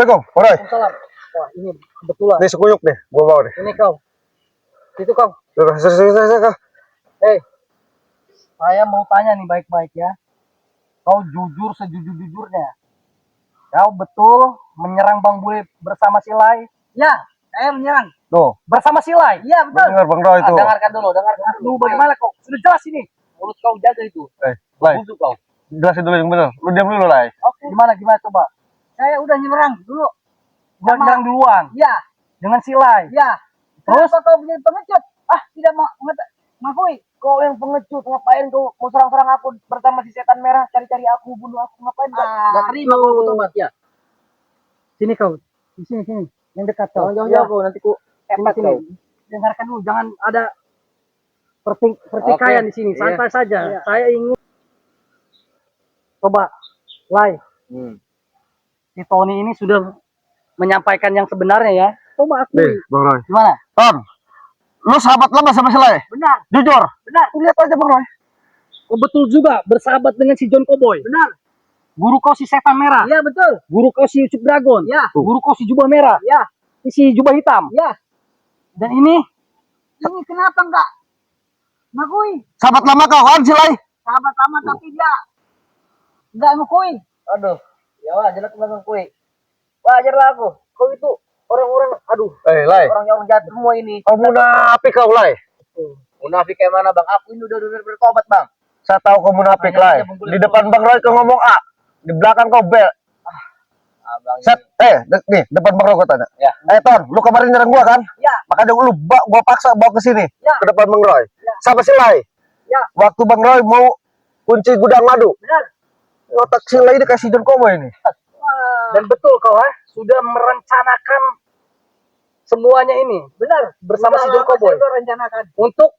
Assalamualaikum, Bang. Waalaikumsalam. Wah, ini kebetulan. Nih sekuyuk nih, gua bawa nih. Ini kau. Itu kau. Kau. Hei, saya mau tanya nih baik-baik ya. Kau jujur sejujur-jujurnya. Kau betul menyerang Bang Bule bersama Silai? Ya, saya menyerang. Tuh, Bersama Silai? Iya, betul. dengar Bang Roy itu. Dengarkan dulu. Bagaimana kau? Sudah jelas ini. Mulut kau jaga itu. Lai, Busuk kau. jelasin dulu yang benar. Lu diam dulu, Lai. Oke. Gimana coba? Saya udah nyerang dulu. Udah nyerang duluan? Iya. Dengan Silai? Iya. Terus? Kau menjadi pengecut? Tidak mengakui. Kau yang pengecut, ngapain kau mau serang-serang aku bersama si setan merah, cari-cari aku, bunuh aku, ngapain? Gak terima kau bertobat ya? Sini kau, di sini, yang dekat kau. Jauh-jauh kau, nanti ku epat kau. Dengarkan dulu, jangan ada pertikaian di sini, santai saja. Saya ingin coba, Lai. Si Tony ini sudah menyampaikan yang sebenarnya ya. Coba aku. Nih, Bang Roy. Gimana? Ton, lu sahabat lama sama si Lai? Benar. Jujur? Benar. Lihat aja, Bang Roy. Oh, betul juga, bersahabat dengan si John Cowboy. Benar. Guru kau si setan merah. Iya, betul. Guru kau si Ucup Dragon. Iya. Guru kau si jubah merah. Iya. Si jubah hitam. Iya. Dan ini kenapa enggak ngakui? Sahabat lama kau kan si Lai? Sahabat lama tapi dia enggak ngakui. Aduh, ya wajar lah ngakui. Wajar lah aku. Kau itu orang-orang, Lai. orang-orang jahat semua ini. Kau munafik kau, Lai. Munafik kayak mana, Bang? Aku ini udah bertobat, Bang. Saya tahu kau munafik, Lai. Di depan Bang Roy kau ngomong A, di belakang kau B. Nih, depan Bang Roy gua tanya. Ya. Ton, lu kemarin nyerang gua kan? Ya. Makanya gua paksa bawa ke sini, Ya. ke depan Bang Roy. Ya. Sama si Lai. Ya. Waktu Bang Roy mau kunci gudang madu. Benar. Otak si Lai dikasih John Cowboy ini. Dan betul kau sudah merencanakan semuanya ini. Benar. Bersama si John Cowboy. Rencanakan. Untuk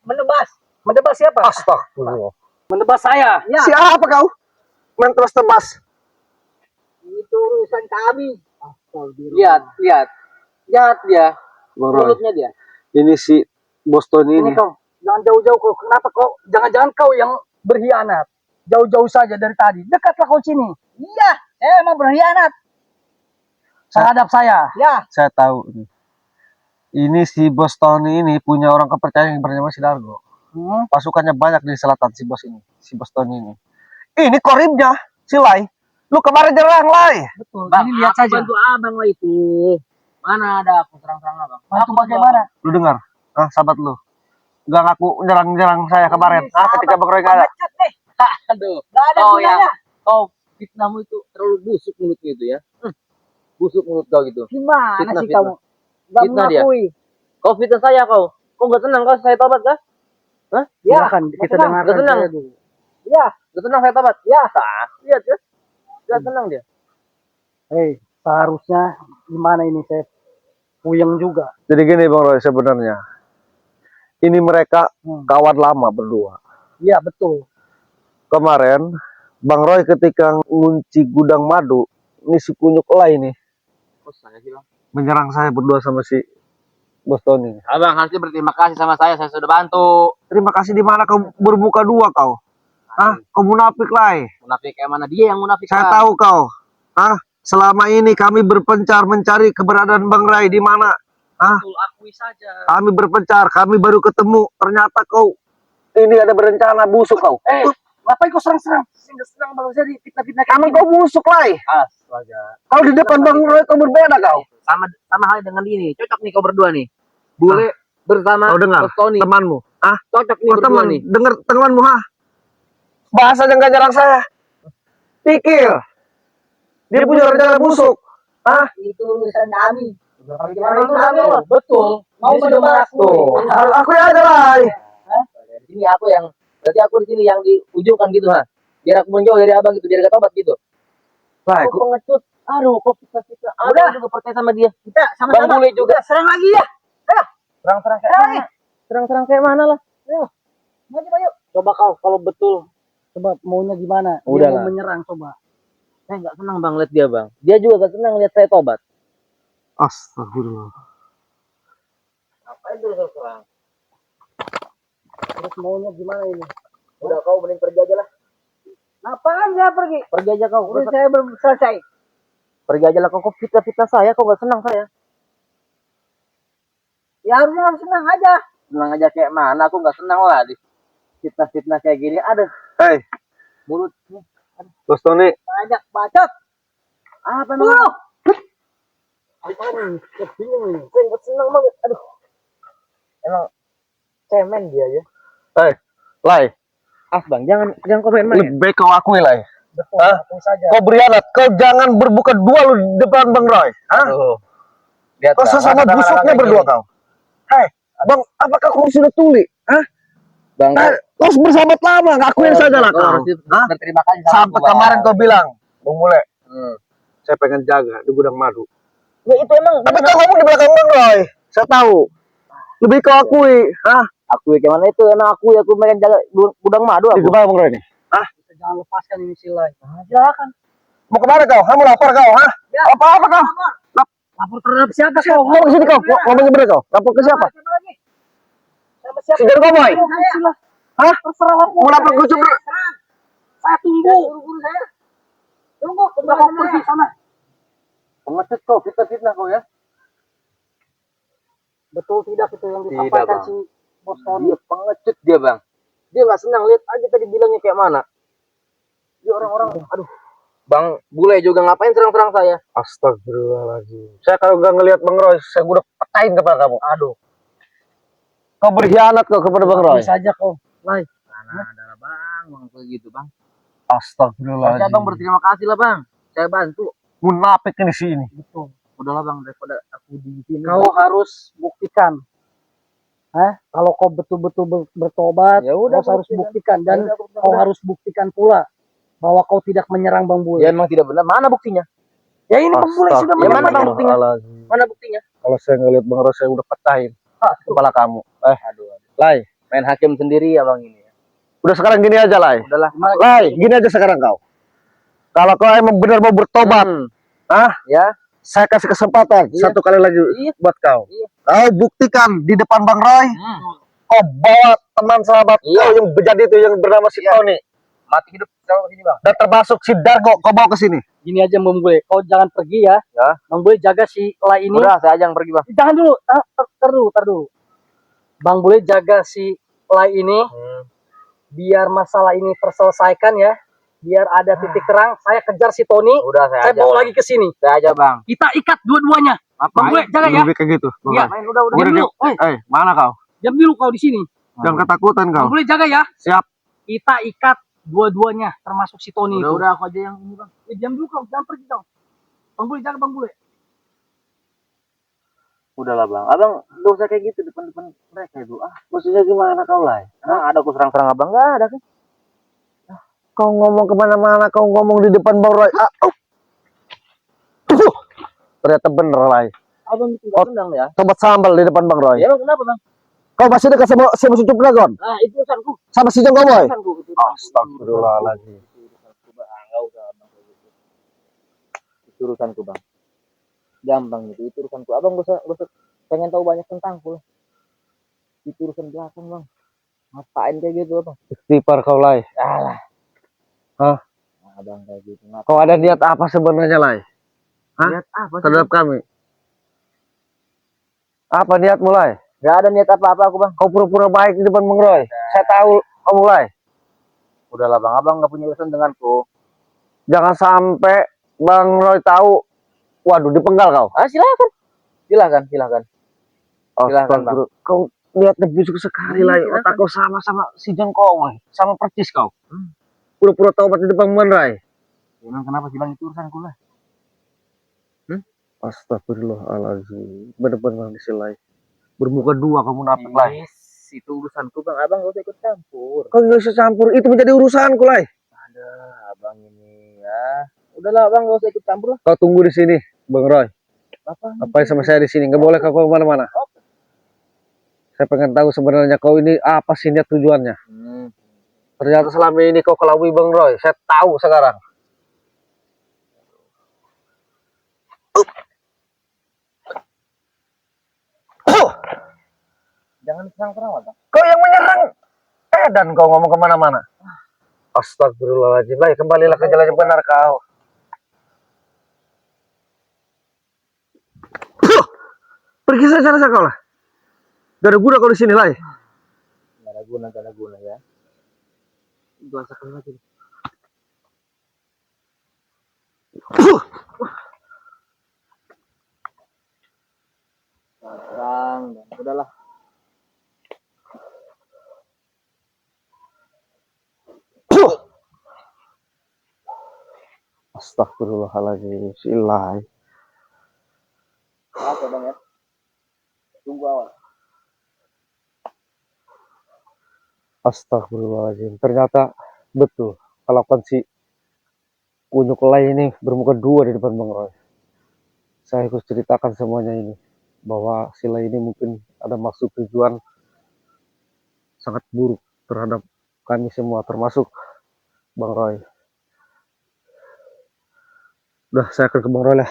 menebas siapa? Astagfirullah. Menebas saya. Ya. Siapa kau? Main tebas. Itu urusan kami. Lihat. Jahat dia. Mulutnya dia. Ini si Boston Ini kau. Jangan jauh-jauh kau. Kenapa kau? Jangan-jangan kau yang berkhianat. Jauh-jauh saja dari tadi. Dekatlah kau sini. Iya. Saya emang berkhianat. Terhadap saya. Ya. Saya tahu. Ini si Bos Tony ini punya orang kepercayaan yang bernama si Dargo. Pasukannya banyak di selatan si Bos ini. Si Bos Tony ini. Ini koribnya si Lai. Lu kemarin nyerang, Lai. Betul. Bang, ini lihat saja. Bantu abang lah itu. Mana ada aku terang-terang abang. Bantu bagaimana? Lu dengar? Sahabat lu. Gak ngaku nyerang saya kemarin. Ketika Bang Roy gak ada. Aduh. Gak ada gunanya. Kau fitnahmu itu terlalu busuk mulutmu itu ya. Busuk mulut kau gitu. Gimana sih kamu? Gak mengakui. Kau fitnah saya kau. Kau gak tenang kau saya tobat kah? Hah? Ya. Kita dengarkan. Gak tenang. Iya. Gak tenang saya tobat. Ya. Lihat ya. Gak tenang dia. Seharusnya gimana ini saya puyeng juga. Jadi gini Bang Roy sebenarnya. Ini mereka kawan lama berdua. Iya betul. Kemarin Bang Roy ketika ngunci gudang madu, ini si kunyuk Lai nih. Saya sih Bang. Menyerang saya berdua sama si Bos Tony. Abang harusnya berterima kasih sama saya sudah bantu. Terima kasih di mana kau bermuka dua kau? Kau munafik, Lai. Munafik kayak mana? Dia yang munafik. Saya tahu kau. Selama ini kami berpencar mencari keberadaan Bang Roy di mana. Betul, akui saja. Kami berpencar, kami baru ketemu. Ternyata kau ini ada berencana busuk kau. Ngapain kau serang-serang? Serang Bang jadi fitnah-fitnah kayak Emang kau busuk, Lai. Astaga. Kalau di depan Bang Roy kau berbeda kau. Sama halnya dengan ini. Cocok nih kau berdua nih. Bule bersama kau dengar Tony. Temanmu. Cocok nih berdua nih. Dengar temanmu, bahasa yang gak nyerang saya. Pikir. Dia punya rencana busuk. Itu urusan kami. Betul. Mau menebas tuh. Aku ya aja, Lai. Ini aku yang berarti aku di sini yang di ujung kan gitu biar aku menjauh dari abang gitu biar gak tobat gitu. Lai, aku pengecut. Aduh, kok kita udah juga percaya sama dia. Kita sama-sama. Bang Bule juga. Serang lagi ya. Ayo. Serang kayak mana? Serang kayak mana lah? Ayo. Maju. Coba kau kalau betul. Coba maunya gimana? Dia mau menyerang coba. Saya nggak senang Bang lihat dia Bang. Dia juga gak senang lihat saya tobat. Astagfirullah. Apa itu serang? Terus maunya gimana ini? Udah kau mending pergi aja lah. Apaan saya pergi? Pergi aja kau. Udah saya belum selesai. Pergi aja lah kau fitnah saya, kau nggak senang saya. Ya harusnya harus senang aja. Senang aja kayak mana? Aku nggak senang lah di fitnah kayak gini. Aduh, Hei, mulut. Bos Tony. Banyak bacot. Apa emang? Apaan? Bingung nih. Saya nggak senang banget. Aduh. Emang cemen dia ya. Hei, Lai. Bang, jangan kau main-main. Lebih baik kau akui, Lai. Betul, Hah? akui saja. Kau berianat. Kau jangan berbuka dua lu di depan Bang Roy. Hah? Aduh. Lihat, Kau Bang, sesama masa busuknya marah-marah berdua kayak kau. Hei, Bang, apakah kau sudah tuli? Hah? Bang, Kau bersahabat lama, ngakuin saja lah kau. harus Hah? berterima kasih sama Sampai aku, Bang. kemarin kau bilang, Bang Mule, Hmm. saya pengen jaga di gudang madu. Ya itu emang. Tapi kau ngomong di belakang Bang Roy. Saya tahu. Lebih kau akui. Hah? Aku gimana itu? Emang aku pengen jaga gudang madu Di aku. gimana Bang Roy ini? Hah? Jangan lepaskan ini silai. Silakan. Mau kemana kau? Mau lapor kau? Hah? Ya. Apa kau? Lapor terhadap siapa kau? Ngomong ke sini kau. Ngomong bener kau. Lapor ke siapa? Siapa lagi? Siapa? Si Jargo Boy. Hah? Terserah lapor. Mau lapor ke Cupra? Saya tunggu. Guru saya. Tunggu. Kau pergi sana. Pengecut kau, fitnah kau ya. Betul tidak itu yang disampaikan si Bos Tony? Dia pengecut dia, Bang. Dia nggak senang, lihat aja tadi bilangnya kayak mana. Dia orang-orang, aduh. Bang Bule juga ngapain serang-serang saya? Astagfirullahaladzim. Saya kalau nggak ngelihat Bang Roy, saya udah petahin kepada kamu. Aduh. Kau berkhianat kau kepada Bang Roy. Saja kau, Lai. Mana adalah Bang kayak gitu, Bang. Astagfirullahaladzim. Harusnya Bang berterima kasih lah, Bang. Saya bantu. Munafik ini sini. Betul. Udahlah Bang, daripada aku di sini. Kau harus buktikan. Kalau kau betul-betul bertobat, ya udah, kau harus buktikan. Dan kau harus buktikan pula bahwa kau tidak menyerang Bang Bule. Ya emang tidak benar. Mana buktinya? Ya ini Bang Bule sudah menyerang. Mana Bang buktinya? Mana buktinya? Kalau saya ngelihat Bang Roy, saya udah petahin kepala kamu. Aduh. Lai, Main hakim sendiri ya Bang ini. udah sekarang gini aja, Lai. Udahlah. Lai, gini aja sekarang kau. Kalau kau emang benar mau bertobat, Ya. saya kasih kesempatan Iya. satu kali lagi buat kau. Iya. Kau buktikan di depan Bang Roy. Kau bawa teman sahabat kau yang bejat itu yang bernama si Tony. Mati hidup kau sini Bang. Dan termasuk si Dargo, kau bawa ke sini. Gini aja Bang Bule, kau jangan pergi ya. Bang Bule jaga si Lai ini. Udah, saya aja yang pergi Bang. Jangan dulu, tar dulu. Bang Bule jaga si Lai ini. Biar masalah ini terselesaikan ya. Biar ada titik terang, saya kejar si Tony. Udah, saya bawa lagi ke sini. Saya aja Bang. Kita ikat dua-duanya. Bang Bule jaga ya. Lebih kayak gitu. Iya, udah. Diam dulu. Mana kau? Diam dulu kau di sini. Jangan ketakutan kau. Bang Bule jaga ya. Siap. Kita ikat dua-duanya, termasuk si Tony. Udah, aku aja yang ini Bang. Diam dulu kau, jangan pergi kau. Bang Bule jaga Bang Bule. Udahlah Bang, abang gak usah kayak gitu depan-depan mereka itu. Maksudnya gimana kau Lai? Ada aku serang-serang abang, gak ada kan? Kau ngomong kemana-mana, kau ngomong di depan Bang Roy. Ternyata bener, Lai. Abang itu gak tendang ya? Tobat sambal di depan Bang Roy. Ya kenapa Bang? Kau masih dekat sama si Musuh Dragon? Nah, itu urusanku. Sama si Jonggo Boy? Astagfirullahaladzim. Itu urusanku Bang, gak usah Bang kayak gitu. Itu urusanku Bang. Gampang itu urusanku. Abang gak usah pengen tahu banyak tentangku lah. Itu urusan belakang Bang. Ngapain kayak gitu Bang? Istighfar kau, Lai. Alah. Hah? Nah, Abang kayak gitu. Kau ada niat apa sebenarnya, Lai? Niat apa sih? Terhadap kami? Apa niatmu, Lai? Gak ada niat apa-apa aku Bang. Kau pura-pura baik di depan Bang Roy. Saya tahu kamu, Lai. Udahlah Bang, abang gak punya urusan denganku. Jangan sampai Bang Roy tahu. Waduh, dipenggal kau. Silakan. Silakan. Silakan Bang. Kau niatnya busuk sekali, Lai. Otak kau sama si Jonggo Boy. Sama persis kau. Pura-pura taubat di depan Bang Roy. Emang kenapa sih Bang, itu urusanku lah. Astagfirullahaladzim. Bener-bener disilai. Bermuka dua kamu munafik, Lai. Itu urusanku Bang, abang gak usah ikut campur. Kau gak usah campur, itu menjadi urusanku, Lai. Ada abang ini ya. Udahlah abang gak usah ikut campur lah. Kau tunggu di sini, Bang Roy. Apa? Sama saya di sini. Gak boleh kau kemana-mana. Saya pengen tahu sebenarnya kau ini apa sih niat tujuannya. Ternyata selama ini kau kelabui Bang Roy. Saya tahu sekarang. Jangan serang-serang Bang. Kau yang menyerang. Dan kau ngomong kemana-mana. Astagfirullahaladzim. Lai, kembalilah ke jalan yang benar kau. Pergi saja sana kau lah. Gak ada guna kau di sini lah. Gak ada guna ya. Dua sekali lagi. Terang, udahlah. Astagfirullahaladzim, silai. Apa bang ya? Tunggu awal. Astagfirullahaladzim. Ternyata betul kalau si kunyuk lay ini bermuka dua di depan Bang Roy. Saya harus ceritakan semuanya ini. Bahwa sila ini mungkin ada maksud tujuan sangat buruk terhadap kami semua, termasuk Bang Roy. Udah, saya akan ke Bang Roy lah.